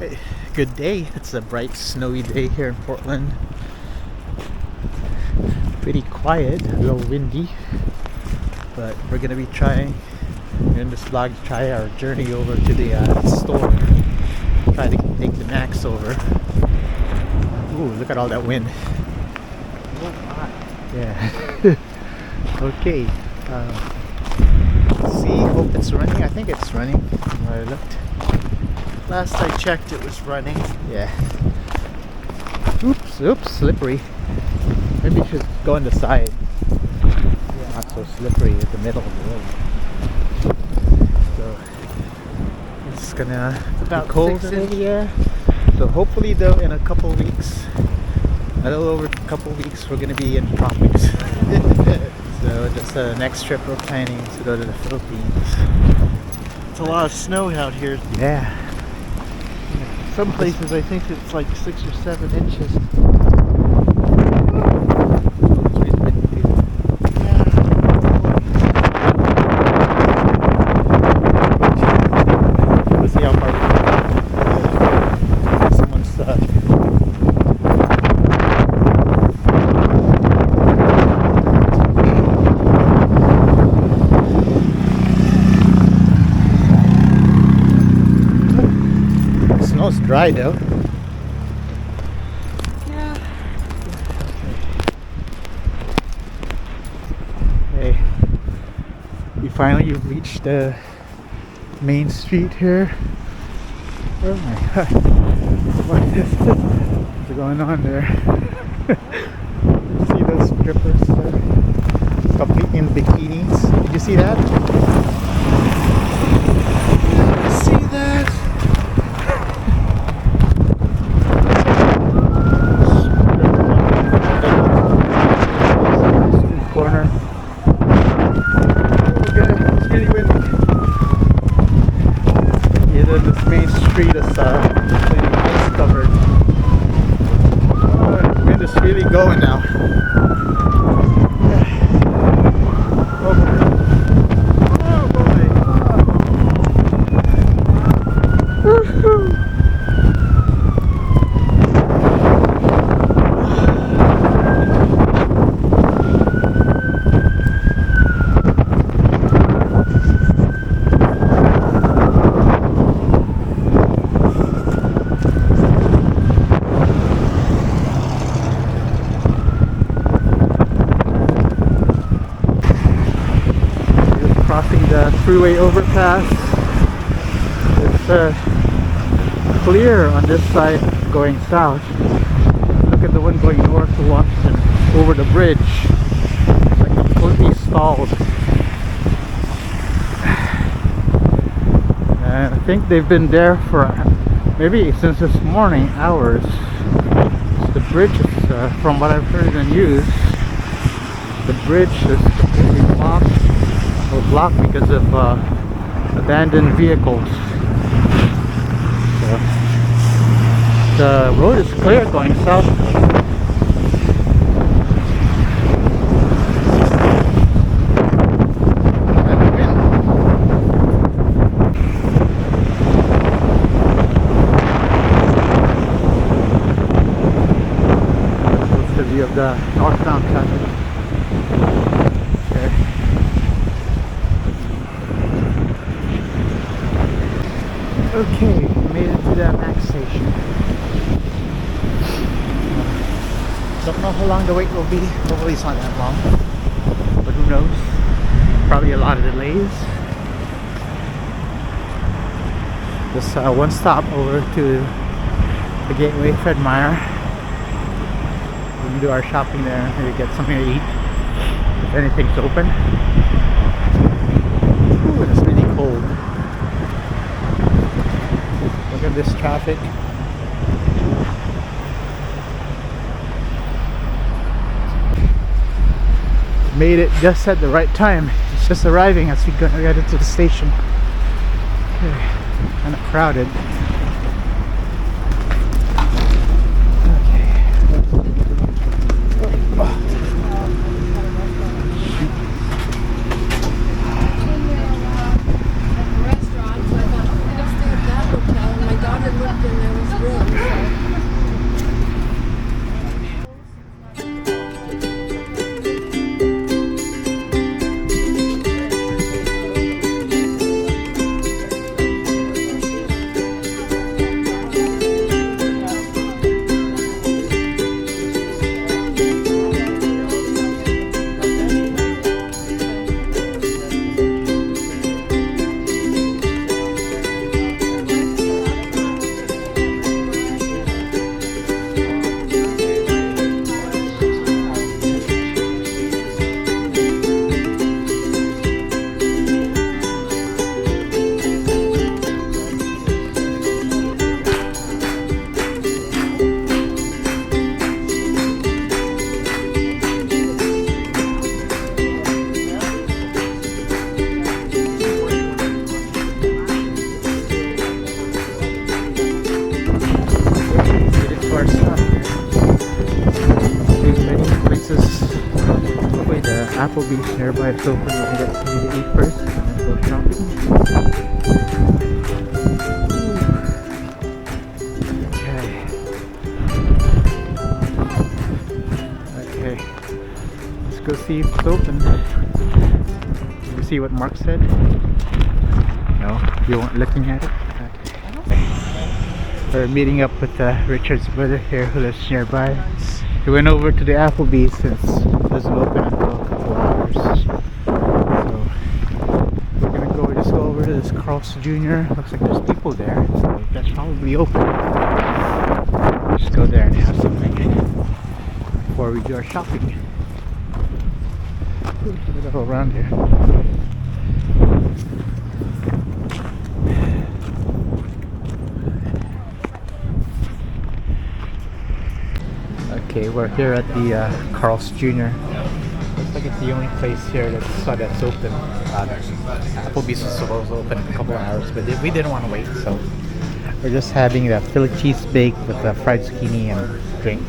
Alright, good day. It's a bright snowy day here in Portland. Pretty quiet, a little windy, but we're gonna be trying in this vlog to try our journey over to the store. Try to take the Max over. Ooh, look at all that wind. Yeah. Okay. See, hope it's running. I think it's running. Where I looked. Last I checked, it was running. Yeah. Oops, slippery. Maybe you should go on the side. Yeah, not so slippery at the middle of the road. So it's gonna be cold over here. So hopefully though in a couple weeks, a little over a couple weeks, we're gonna be in tropics. So that's the next trip we're planning to go to the Philippines. It's a lot of snow out here. Yeah. Some places I think it's like 6 or 7 inches. Let's see how far we go. Someone's snow's dry though. Yeah. Okay. We finally reached the main street here. Oh my god. What's going on there? See those strippers there? Completely in bikinis. Did you see that? See that? Corner. Okay, it's really windy. Yeah, this main street is completely ice covered. Oh, the wind is really going now. Oh boy. Woohoo! Crossing the freeway overpass. It's clear on this side going south. Look at the one going north to Washington over the bridge. It's like completely stalled. And I think they've been there for maybe since this morning hours. The bridge is, from what I've heard in the news, the bridge is completely blocked because of abandoned vehicles. So the road is clear going south. That's the view of the northbound traffic. Okay, made it to the Max station. Don't know how long the wait will be. Hopefully it's not that long. But who knows? Probably a lot of delays. Just one stop over to the Gateway Fred Meyer. We can do our shopping there, maybe get something to eat if anything's open. Ooh, it's really cold. Look at this traffic. Made it just at the right time. It's just arriving as we get into the station. Okay. Kind of crowded. Restaurant, so I thought, I'm gonna stay at that hotel. And my daughter looked and there Applebee's nearby is open. We'll get something to eat first and then go shopping. Okay. Okay. Let's go see if it's open. Did you see what Mark said? No? You weren't looking at it? Okay. We're meeting up with Richard's brother here who lives nearby. He went over to the Applebee's since it doesn't open until a couple hours. So we're gonna just go over to this Carl's Jr. Looks like there's people there, so that's probably open. Just go there and have something before we do our shopping. Look at all around here. Okay, we're here at the Carl's Jr. Looks like it's the only place here that's open. Applebee's was supposed to open in a couple of hours, but we didn't want to wait, so we're just having the Philly cheese steak with a fried zucchini and drink.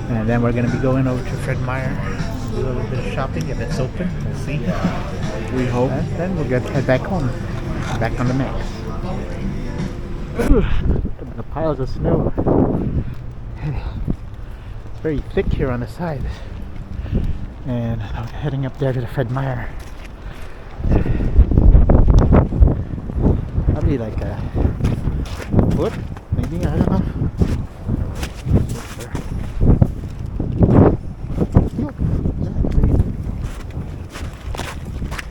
And then we're going to be going over to Fred Meyer, do a little bit of shopping if it's open. We'll see. We hope. And then we'll head back home, back on the mix. The piles of snow. It's very thick here on the side, and I'm heading up there to the Fred Meyer. Probably like a foot, maybe, I don't know.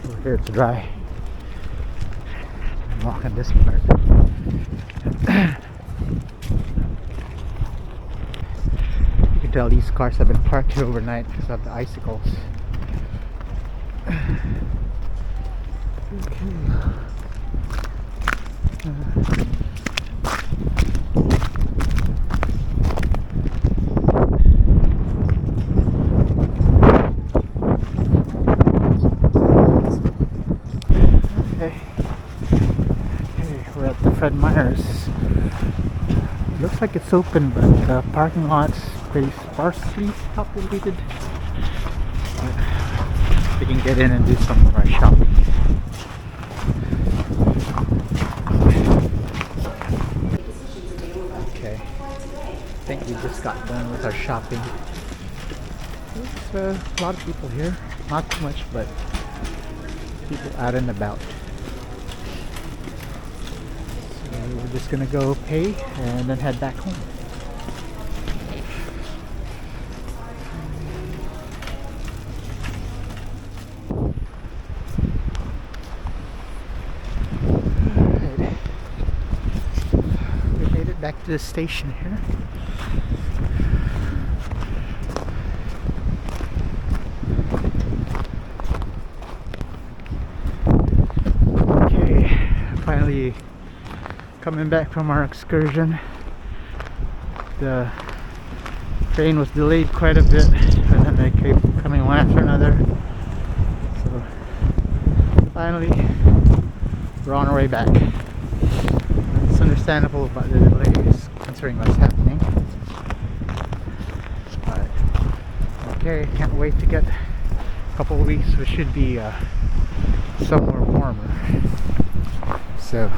Over here it's dry. I'm walking this part. Tell these cars have been parked here overnight because of the icicles. Okay, we're at the Fred Meyer's. Looks like it's open, but the parking lot's pretty sparsely populated. But we can get in and do some of our shopping. Okay, I think we just got done with our shopping. There's a lot of people here, not too much, but people out and about. We're just gonna go pay and then head back home. Alright. We made it back to the station here. Okay, finally coming back from our excursion. The train was delayed quite a bit, and then they kept coming one after another. So finally, we're on our way back. It's understandable about the delays considering what's happening. But okay, can't wait to get a couple of weeks, which should be somewhere warmer. So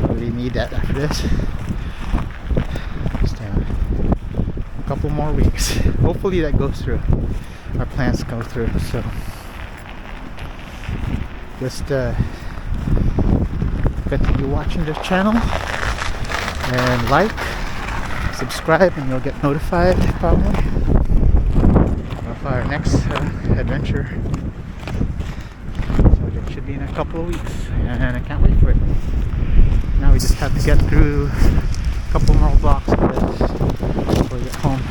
really need that after this. Just a couple more weeks. Hopefully that goes through. Our plans go through. So just continue watching this channel and like, subscribe, and you'll get notified probably of our next adventure. So it should be in a couple of weeks, and I can't wait for it. Now we just have to get through a couple more blocks before we get home.